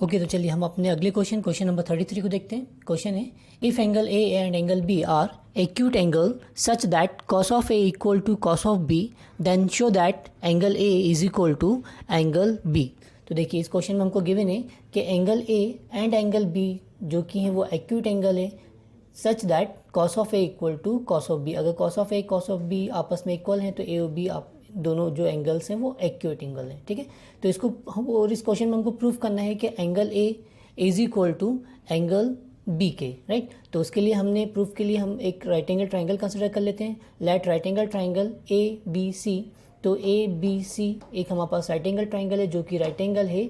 Okay तो चलिए हम अपने अगले क्वेश्चन नंबर 33 को देखते हैं। क्वेश्चन है, if angle A and angle B are acute angle such that cos of A equal to cos of B, then show that angle A is equal to angle B. तो देखिए इस question में हमको given है कि angle A and angle B जो कि है वो एक्यूट एंगल है, such that cos of A equal to cos of B. अगर cos of A cos of B आपस में इक्वल हैं तो ए और बी आप दोनों जो एंगल्स हैं वो एक्यूट एंगल हैं। ठीक है, तो इसको हम और इस क्वेश्चन में हमको प्रूव करना है कि angle A is equal to angle B के, राइट। तो उसके लिए हमने प्रूफ के लिए हम एक राइट एंगल ट्राइंगल कंसिडर कर लेते हैं। Let right angle triangle A B C. तो ए बी सी एक हमारे पास राइट एंगल ट्राइंगल है जो कि राइट एंगल है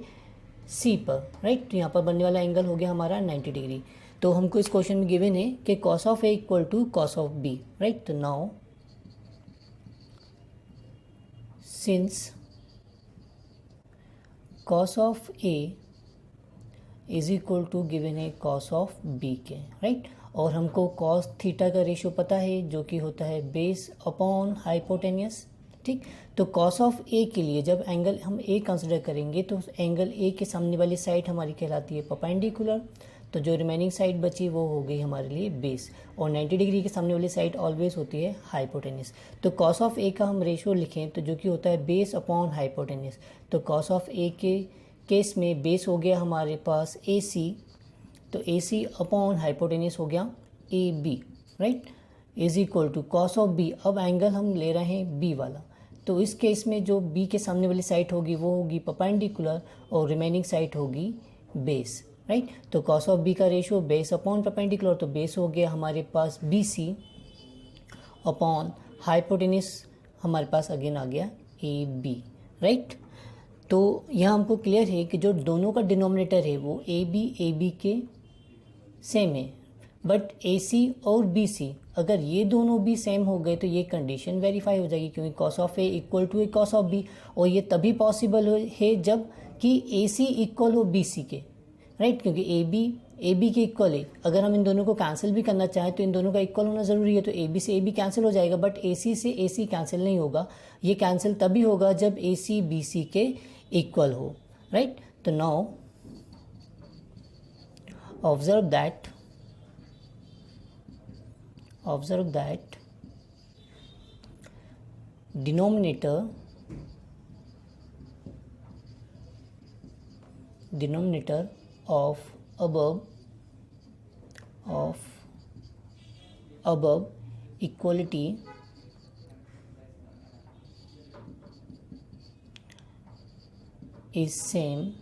सी पर, राइट। तो यहाँ पर बनने वाला एंगल हो गया हमारा 90 डिग्री। तो हमको इस क्वेश्चन में गिवन है कि cos of A equal to cos of B, right. तो now since cos of a is equal to given है cos ऑफ b के, राइट। और हमको cos थीटा का रेशियो पता है जो कि होता है बेस अपॉन हाइपोटेनियस, ठीक। तो cos ऑफ a के लिए जब एंगल हम a कंसिडर करेंगे तो एंगल a के सामने वाली साइड हमारी कहलाती है परपेंडिकुलर। तो जो रिमेनिंग साइड बची वो हो गई हमारे लिए बेस, और 90 डिग्री के सामने वाली साइड ऑलवेज होती है हाइपोटेनियस। तो cos ऑफ a का हम रेशियो लिखें तो जो कि होता है बेस अपॉन हाइपोटेनियस। तो cos ऑफ a के केस में बेस हो गया हमारे पास AC, तो AC अपॉन हाइपोटेनियस हो गया AB, right, is equal to cos of B। अब एंगल हम ले रहे हैं B वाला, तो इस केस में जो B के सामने वाली साइड होगी वो होगी परपेंडिकुलर और रिमेनिंग साइड होगी बेस, राइट। तो cos ऑफ B का रेशियो बेस अपॉन परपेंडिकुलर, तो बेस हो गया हमारे पास BC अपॉन हाइपोटेनियस हमारे पास अगेन आ गया AB, राइट। तो यहाँ हमको क्लियर है कि जो दोनों का डिनोमिनेटर है वो AB के सेम है, बट AC और BC अगर ये दोनों भी सेम हो गए तो ये कंडीशन वेरीफाई हो जाएगी, क्योंकि cos of A equal to cos of B, और ये तभी पॉसिबल है जब कि AC इक्वल हो BC के, राइट। क्योंकि AB के इक्वल है। अगर हम इन दोनों को कैंसिल भी करना चाहें तो इन दोनों का इक्वल होना ज़रूरी है, तो AB से AB कैंसिल हो जाएगा, बट AC से AC कैंसिल नहीं होगा। ये कैंसिल तभी होगा जब AC BC के इक्वल हो, राइट। तो now observe that denominator of above equality is same,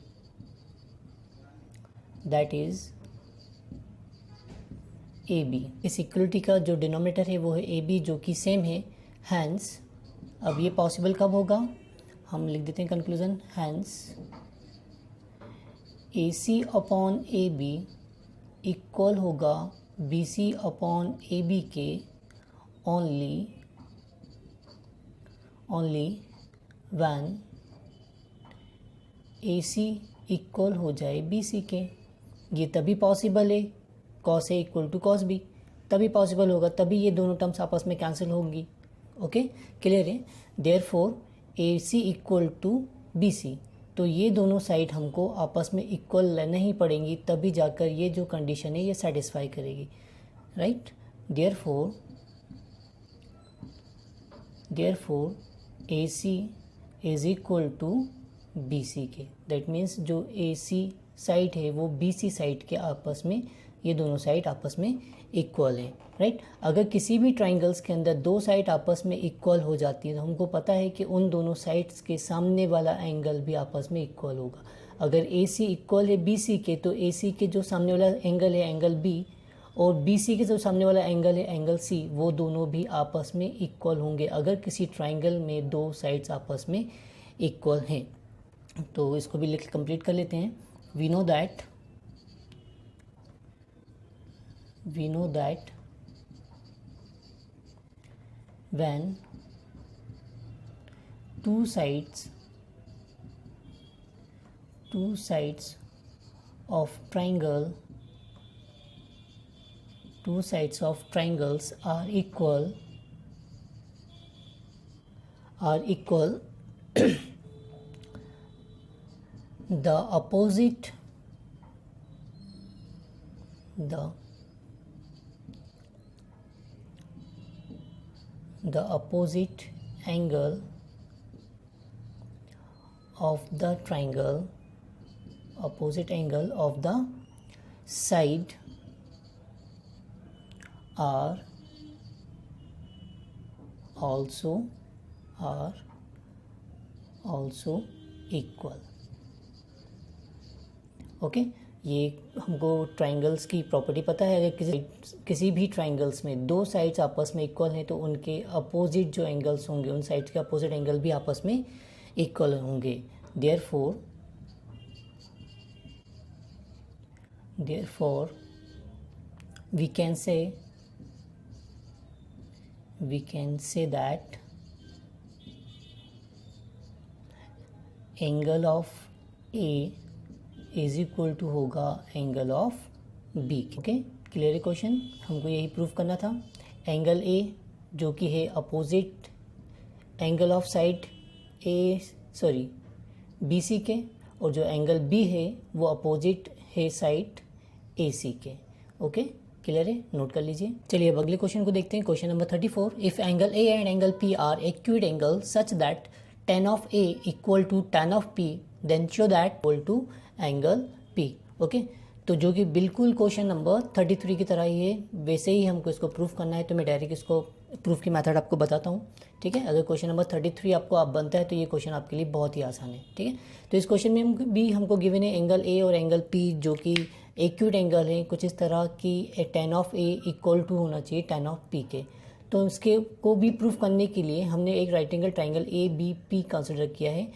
that is AB। इस इक्वलिटी का जो डिनोमिनेटर है वो है AB जो कि सेम है, हैंस अब ये पॉसिबल कब होगा, हम लिख देते हैं conclusion, hence AC upon AB equal होगा BC अपॉन AB के ओनली व्हेन AC इक्वल हो जाए BC के। ये तभी पॉसिबल है, cos A equal to cos B तभी पॉसिबल होगा, तभी ये दोनों टर्म्स आपस में कैंसिल होंगी। ओके, क्लियर है। Therefore AC equal to BC, तो ये दोनों साइड हमको आपस में इक्वल नहीं पड़ेंगी, तभी जाकर ये जो कंडीशन है ये सेटिस्फाई करेगी, right. Therefore AC is equal to BC के, दैट मीन्स जो AC साइड है वो BC साइड के आपस में, ये दोनों साइड आपस में इक्वल है, राइट। अगर किसी भी ट्राइंगल्स के अंदर दो साइड आपस में इक्वल हो जाती है तो हमको पता है कि उन दोनों साइड्स के सामने वाला एंगल भी आपस में इक्वल होगा। अगर AC इक्वल है BC के तो AC के जो सामने वाला एंगल है एंगल B, और BC के जो सामने वाला एंगल है एंगल C, वो दोनों भी आपस में इक्वल होंगे अगर किसी ट्राइंगल में दो साइड्स आपस में इक्वल हैं। तो इसको भी लिख कंप्लीट कर लेते हैं। We know that when two sides of triangles are equal the opposite the opposite angle of the triangle, opposite angle of the side are also equal. Okay ये हमको ट्राइंगल्स की प्रॉपर्टी पता है। अगर किसी भी ट्राइंगल्स में दो साइड्स आपस में इक्वल हैं तो उनके अपोजिट जो एंगल्स होंगे, उन साइड्स के अपोजिट एंगल भी आपस में इक्वल होंगे। Therefore we can say that angle of A is equal to होगा angle of B. Okay clear है क्वेश्चन, हमको यही प्रूफ करना था। एंगल ए जो कि है opposite angle of side B C के, और जो एंगल बी है वो अपोजिट है साइड ए सी के। ओके क्लियर है, नोट कर लीजिए। चलिए अब अगले क्वेश्चन को देखते हैं। Question number 34, if angle A and angle P are acute angle such that tan of A equal to tan of P then show that equal to angle P। Okay तो जो कि बिल्कुल क्वेश्चन नंबर 33 की तरह ही है, वैसे ही हमको इसको प्रूफ करना है। तो मैं डायरेक्ट इसको प्रूफ की मेथड आपको बताता हूँ। ठीक है, अगर क्वेश्चन नंबर 33 आपको आप बनता है तो ये क्वेश्चन आपके लिए बहुत ही आसान है। ठीक है, तो इस क्वेश्चन में भी हमको गिवन है एंगल ए और एंगल पी जो कि एक्यूट एंगल है, कुछ इस तरह की tan of A equal to होना चाहिए tan ऑफ पी के। तो इसके को भी प्रूफ करने के लिए हमने एक right angle triangle A B P consider किया है।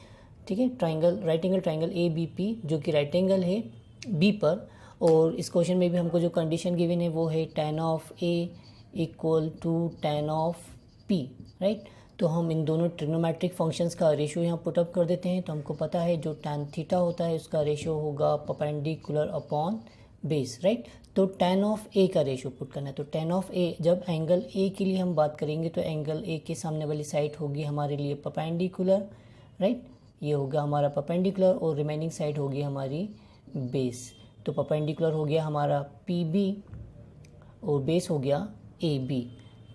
ठीक है, right angle triangle A B P जो कि राइट एंगल है बी पर, और इस क्वेश्चन में भी हमको जो कंडीशन गिवन है वो है tan of A equal to tan of P. Right, तो हम इन दोनों ट्रिग्नोमेट्रिक फंक्शंस का रेशियो यहाँ पुटअप कर देते हैं। तो हमको पता है जो tan थीटा होता है उसका रेशियो होगा परपेंडिकुलर अपॉन बेस। राइट, तो tan ऑफ ए का रेशियो पुट करना है। तो tan ऑफ ए, जब एंगल ए के लिए हम बात करेंगे तो एंगल ए के सामने वाली साइड होगी हमारे लिए परपेंडिकुलर। राइट, ये होगा हमारा परपेंडिकुलर और रिमेनिंग साइड होगी हमारी बेस। तो परपेंडिकुलर हो गया हमारा पी बी और बेस हो गया ए बी।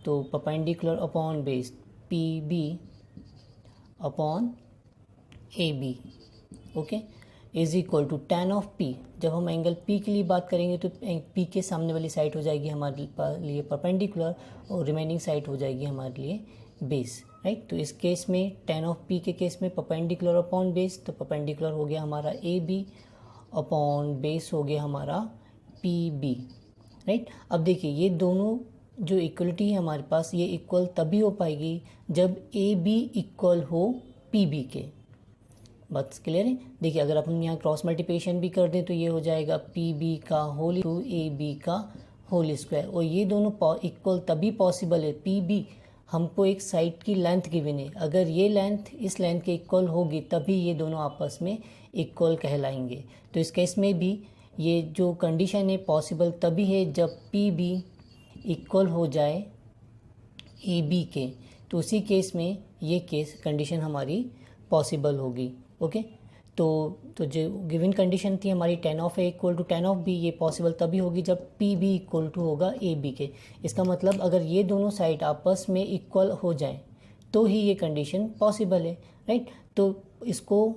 तो perpendicular upon base P B upon A B. Okay is equal to tan of P. जब हम एंगल पी के लिए बात करेंगे तो पी के सामने वाली साइड हो जाएगी हमारे लिए परपेंडिकुलर और रिमेनिंग साइड हो जाएगी हमारे लिए बेस। राइट, तो इस केस में tan ऑफ पी के केस में परपेंडिकुलर अपॉन बेस, तो परपेंडिकुलर हो गया हमारा ए बी अपॉन बेस हो गया हमारा पी बी। राइट, अब देखिए ये दोनों जो इक्वलिटी है हमारे पास, ये इक्वल तभी हो पाएगी जब ए बी इक्वल हो पी बी के। बात क्लियर है। देखिए अगर अपन यहाँ क्रॉस मल्टीप्लिकेशन भी कर दें तो ये हो जाएगा पी बी का होल टू ए बी का होल स्क्वायर, और ये दोनों इक्वल तभी पॉसिबल है। पी बी हमको एक साइड की लेंथ गिवन है, अगर ये लेंथ इस लेंथ के इक्वल होगी तभी ये दोनों आपस में इक्वल कहलाएंगे। तो इस केस में भी ये जो कंडीशन है पॉसिबल तभी है जब पी बी इक्वल हो जाए ए बी के, तो उसी केस में ये केस कंडीशन हमारी पॉसिबल होगी। ओके तो जो गिवन कंडीशन थी हमारी tan of A equal to tan of B, ये पॉसिबल तभी होगी जब पी बी इक्वल टू होगा ए बी के। इसका मतलब अगर ये दोनों साइड आपस में इक्वल हो जाए तो ही ये कंडीशन पॉसिबल है। राइट, तो इसको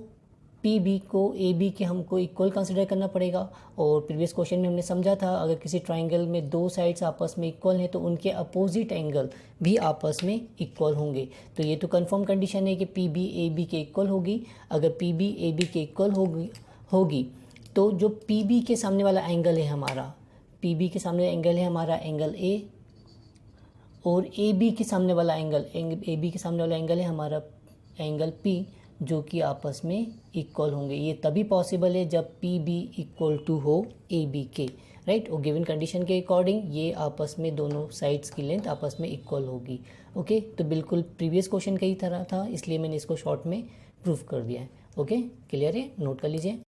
पी बी को ए बी के हमको इक्वल कंसिडर करना पड़ेगा। और प्रीवियस क्वेश्चन में हमने समझा था अगर किसी ट्राइंगल में दो साइड्स आपस में इक्वल हैं तो उनके अपोजिट एंगल भी आपस में इक्वल होंगे। तो ये तो कंफर्म कंडीशन है कि पी बी ए बी के इक्वल होगी। अगर पी बी ए बी के इक्वल होगी तो जो पी बी के सामने वाला एंगल है हमारा, पी बी के सामने एंगल है हमारा एंगल ए, और ए बी के सामने वाला एंगल है हमारा एंगल पी, जो कि आपस में इक्वल होंगे। ये तभी पॉसिबल है जब पी बी इक्वल टू हो ए बी के। राइट, और गिवन कंडीशन के अकॉर्डिंग ये आपस में दोनों साइड्स की लेंथ आपस में इक्वल होगी। ओके तो बिल्कुल प्रीवियस क्वेश्चन का ही तरह था, इसलिए मैंने इसको शॉर्ट में प्रूफ कर दिया है। ओके क्लियर है, नोट कर लीजिए।